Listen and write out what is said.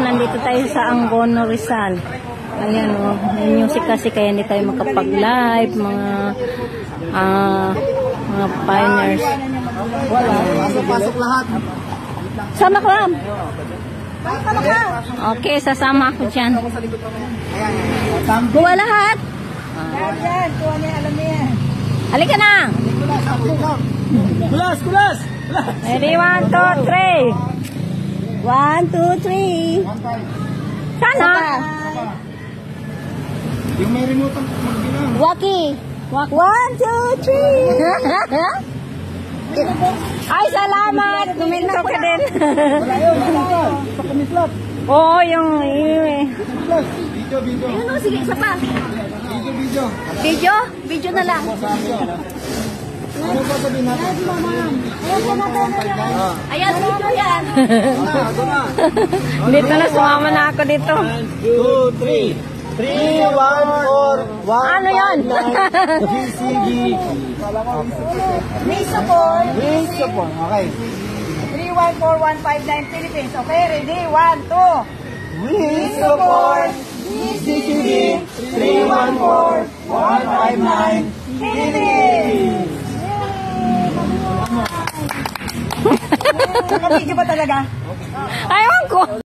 nandito tayo sa Angono, Rizal. Ayan o, yung sika-sika, hindi tayo makapag-live, mga pioneers. Pasok lahat. Sama ka, Ram. Okay, sasama ako dyan. Kuha lahat. Kuha niya, alam niya. Halika na. Kulas! Ready, 1, 2, 3. 1, 2, 3. Sana. Yung may remote ang magbilang. Waki. 1, 2, 3. Ay, salamat. Guminto ka din. Sa kumislap. Oo, yung... Video. Ayun o, sige, isa pa. Video. Video? Video na lang. Ano ba sabihin natin? Ayan, video yan. Ako na. Dito na, sumama na ako dito. 1, 2, 3. 3, 1, 4, 1, Ano yan? VCB. May support. Okay. 314159 Philippines. Okay, ready? 1, 2. We support VCB 314159 Philippines! Nakabidyo ba talaga? Ayaw ko.